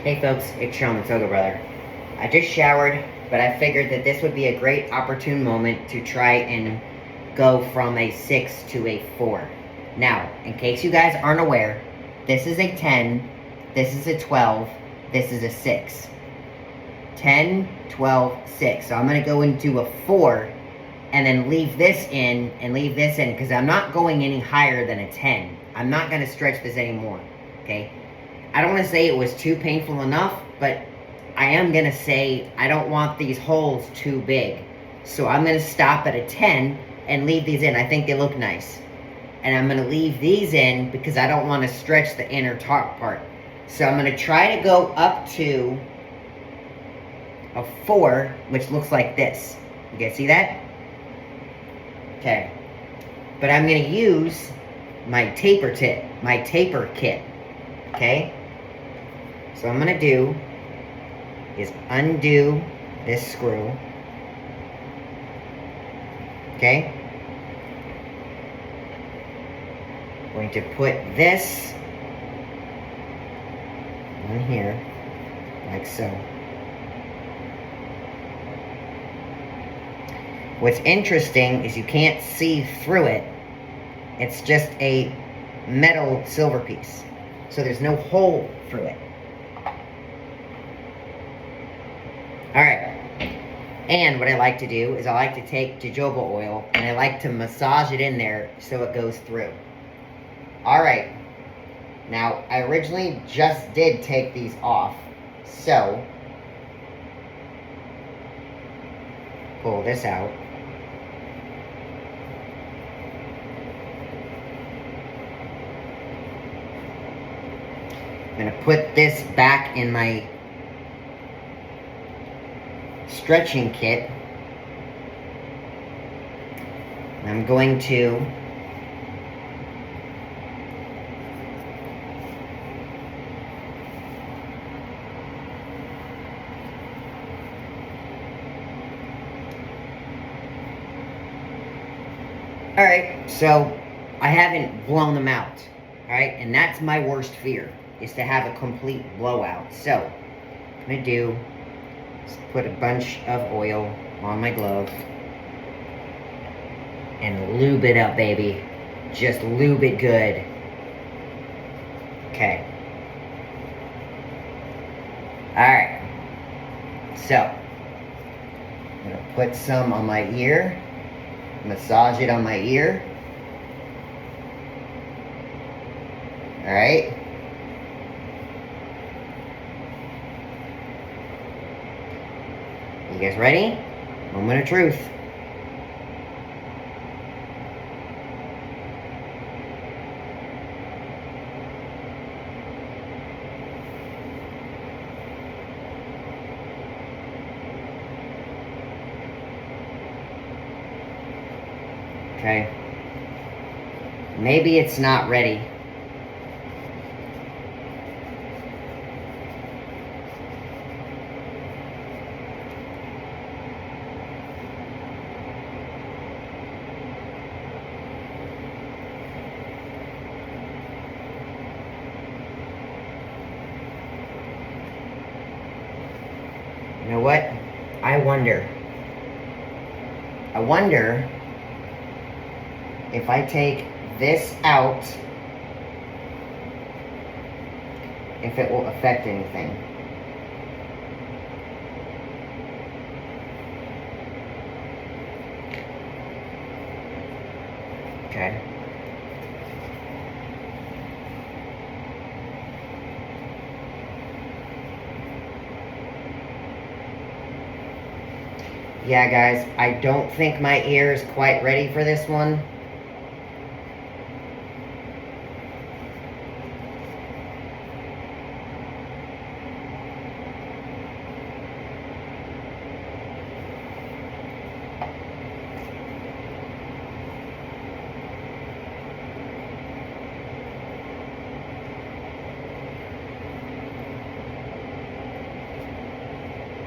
Hey folks, it's Sean the ToGA brother. I just showered, but I figured that this would be a great opportune moment to try and go from a 6 to a 4. Now, in case you guys aren't aware, this is a 10, this is a 12, this is a 6. 10, 12, 6. So I'm going to go into a 4 and then leave this in and leave this in because I'm not going any higher than a 10. I'm not going to stretch this anymore, okay? I don't want to say it was too painful enough, but I am going to say I don't want these holes too big. So I'm going to stop at a 10 and leave these in. I think they look nice. And I'm going to leave these in because I don't want to stretch the inner top part. So I'm going to try to go up to a 4, which looks like this. You guys see that? Okay. But I'm going to use my taper kit. Okay? So what I'm going to do is undo this screw. Okay? Going to put this on here, like so. What's interesting is you can't see through it. It's just a metal silver piece. So there's no hole through it. Alright. And what I like to do is I like to take jojoba oil and I like to massage it in there so it goes through. Alright. Now, I originally just did take these off. So, pull this out. I'm going to put this back in my stretching kit. And I'm going to Alright, so I haven't blown them out. Alright, and that's my worst fear, is to have a complete blowout. So, what I'm going to do is put a bunch of oil on my glove and lube it up, baby. Just lube it good. Okay. Alright. So, I'm going to put some on my ear. Massage it on my ear. Alright. You guys ready? Moment of truth. Okay. Maybe it's not ready. You know what? I wonder if I take this out, if it will affect anything. Okay. Yeah, guys, I don't think my ear is quite ready for this one.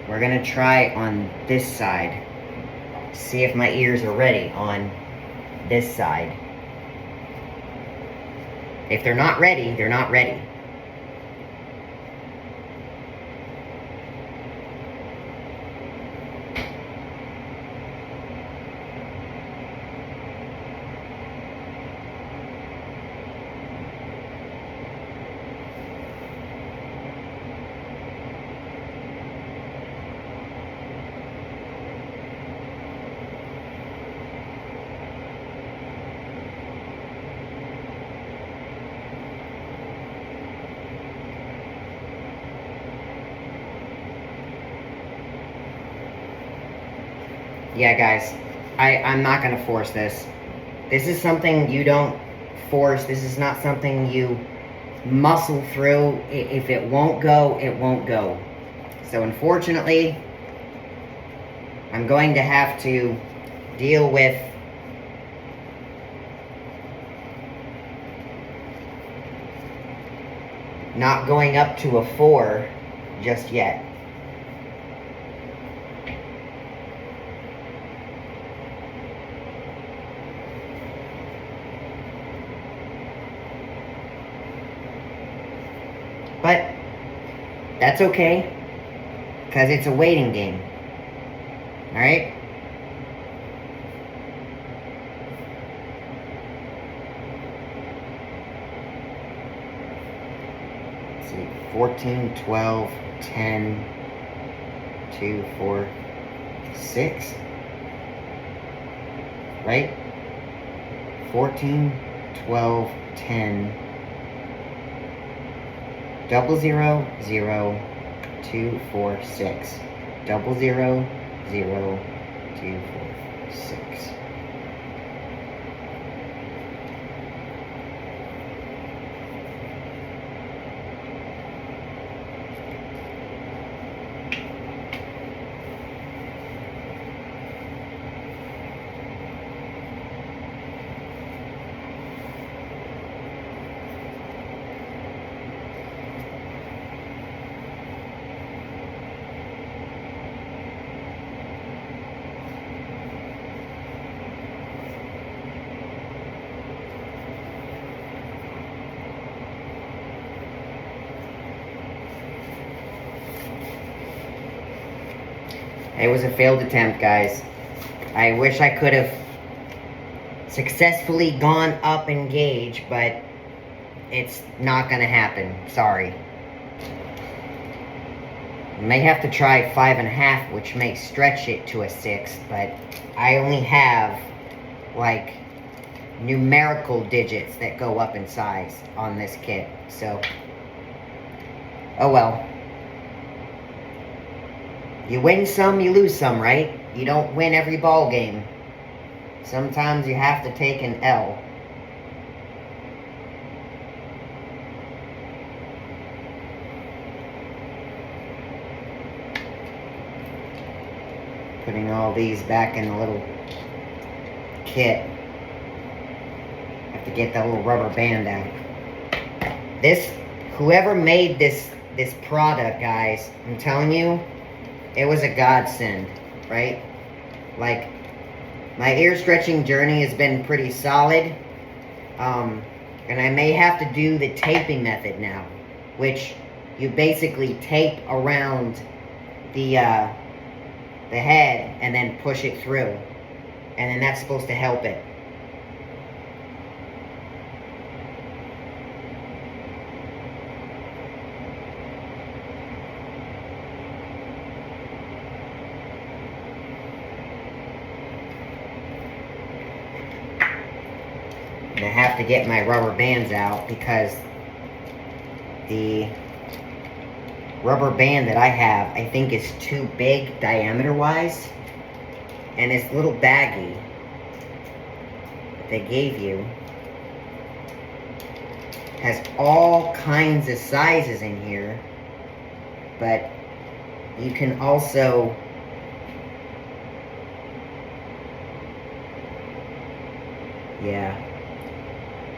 We're gonna try on this side. See if my ears are ready on this side. If they're not ready, they're not ready. Yeah, guys, I'm not going to force this. This is something you don't force. This is not something you muscle through. If it won't go, it won't go. So unfortunately, I'm going to have to deal with not going up to a 4 just yet. But that's okay, because it's a waiting game. Alright? Let's see, 14, 12, 10, 2, 4, 6. Right? 14, 12, 10, 00, 0, 2, 4, 6. 00, 0, 2, 4, 6. It was a failed attempt, guys. I wish I could have successfully gone up in gauge, but it's not gonna happen. Sorry. May have to try 5.5, which may stretch it to a 6, but I only have, like, numerical digits that go up in size on this kit, so, oh well. You win some, you lose some, right? You don't win every ball game. Sometimes you have to take an L. Putting all these back in the little kit. Have to get that little rubber band out. This, whoever made this product, guys, I'm telling you, it was a godsend, right? Like, my ear stretching journey has been pretty solid. And I may have to do the taping method now, which you basically tape around the head and then push it through. And then that's supposed to help it. And I have to get my rubber bands out because the rubber band that I have, I think, is too big diameter-wise. And this little baggie that they gave you has all kinds of sizes in here. But you can also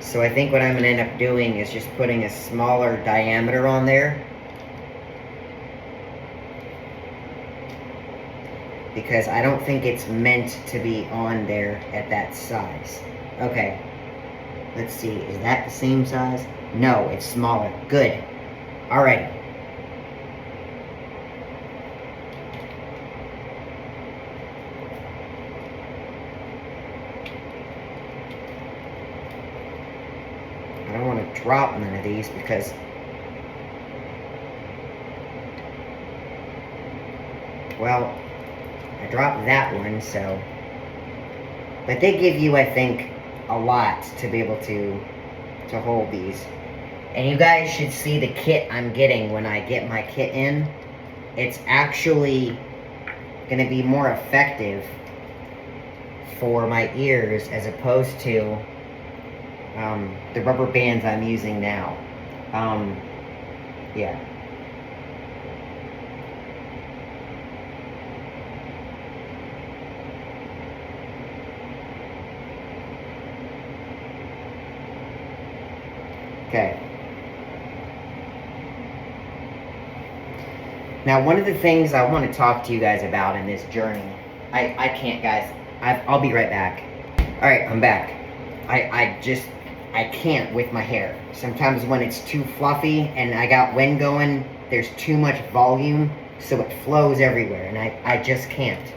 so I think what I'm going to end up doing is just putting a smaller diameter on there, because I don't think it's meant to be on there at that size. Okay, let's see, is that the same size? No, it's smaller. Good. Alrighty. I don't want to drop none of these because well, I dropped that one, so, but they give you, I think, a lot to be able to hold these. And you guys should see the kit I'm getting when I get my kit in. It's actually going to be more effective for my ears as opposed to the rubber bands I'm using now. Yeah. Okay. Now, one of the things I want to talk to you guys about in this journey, I can't, guys. I'll be right back. All right, I'm back. I can't with my hair. Sometimes when it's too fluffy and I got wind going, there's too much volume, so it flows everywhere, and I just can't.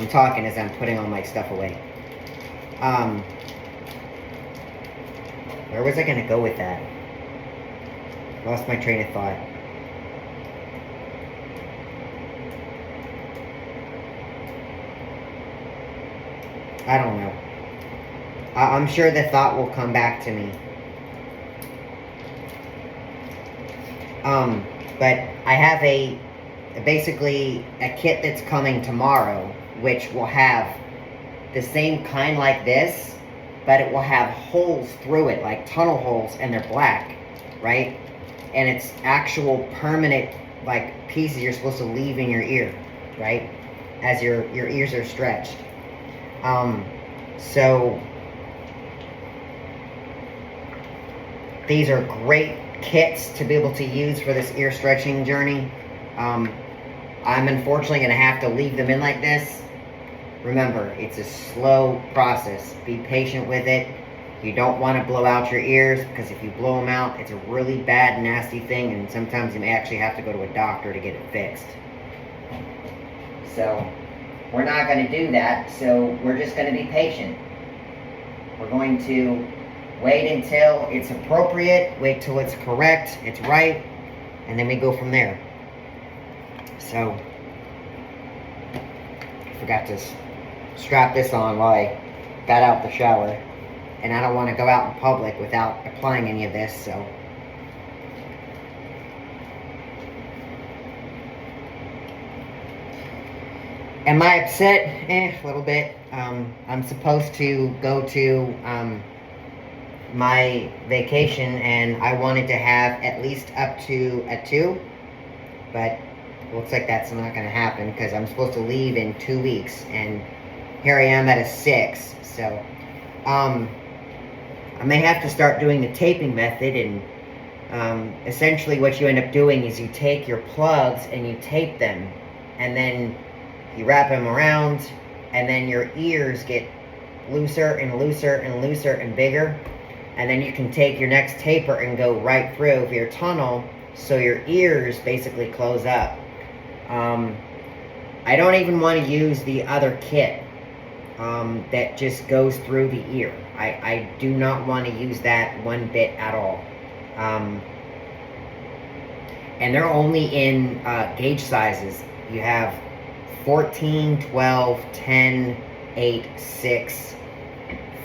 I'm talking as I'm putting all my stuff away. Where was I gonna go with that? Lost my train of thought. I don't know. I'm sure the thought will come back to me. But I have basically a kit that's coming tomorrow, which will have the same kind like this, but it will have holes through it, like tunnel holes, and they're black, right? And it's actual permanent, like, pieces you're supposed to leave in your ear, right? As your ears are stretched. So these are great kits to be able to use for this ear stretching journey. I'm unfortunately going to have to leave them in like this. Remember, it's a slow process. Be patient with it. You don't want to blow out your ears, because if you blow them out, it's a really bad, nasty thing, and sometimes you may actually have to go to a doctor to get it fixed. So we're not going to do that, so we're just going to be patient. We're going to wait until it's appropriate, wait till it's correct, it's right, and then we go from there. So, I forgot to strap this on while I got out the shower, and I don't want to go out in public without applying any of this, so. Am I upset? A little bit. I'm supposed to go to my vacation, and I wanted to have at least up to a 2, but it looks like that's not going to happen, because I'm supposed to leave in 2 weeks, and here I am at a 6, so I may have to start doing the taping method, and essentially what you end up doing is you take your plugs and you tape them, and then you wrap them around, and then your ears get looser and looser and looser and bigger, and then you can take your next taper and go right through your tunnel, so your ears basically close up. I don't even want to use the other kit that just goes through the ear. I do not want to use that one bit at all. And they're only in gauge sizes. You have 14, 12, 10, 8, 6,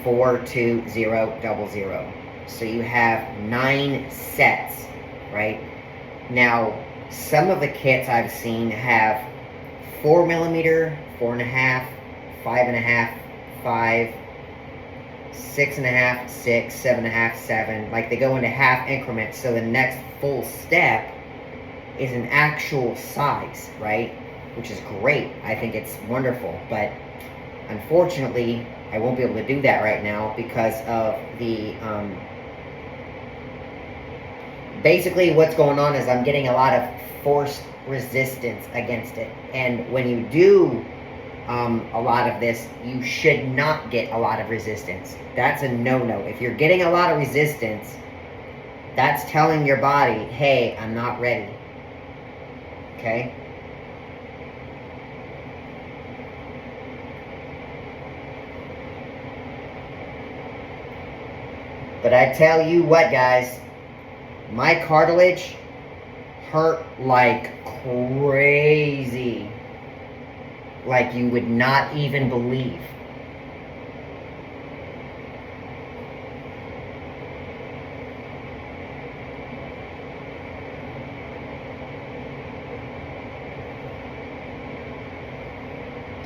4, 2, 0, 0. So you have 9 sets, right? Now, some of the kits I've seen have 4mm, 4.5, 5.5, 5, 6.5, 6, 7.5, 7. Like, they go into half increments, so the next full step is an actual size, right? Which is great. I think it's wonderful, but unfortunately, I won't be able to do that right now because of the, basically what's going on is I'm getting a lot of forced resistance against it. And when you do a lot of this, you should not get a lot of resistance. That's a no-no. If you're getting a lot of resistance, that's telling your body, hey, I'm not ready. Okay? But I tell you what, guys, my cartilage hurt like crazy. Like you would not even believe.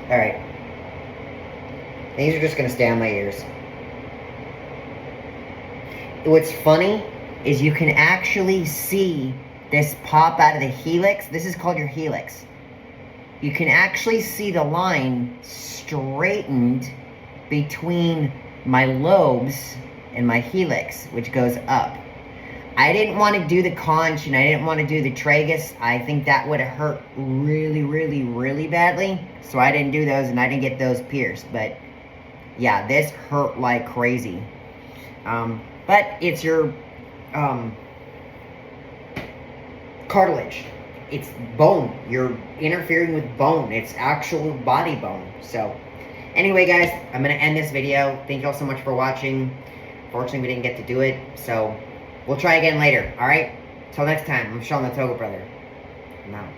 Alright. These are just going to stay on my ears. What's funny is you can actually see this pop out of the helix. This is called your helix. You can actually see the line straightened between my lobes and my helix, which goes up. I didn't want to do the conch and I didn't want to do the tragus. I think that would have hurt really, really, really badly. So I didn't do those and I didn't get those pierced. But yeah, this hurt like crazy. But it's your cartilage. It's bone. You're interfering with bone. It's actual body bone. So anyway, guys, I'm going to end this video. Thank you all so much for watching. Fortunately, we didn't get to do it. So we'll try again later. All right? Till next time, I'm Sean the ToGA Brother. I'm out.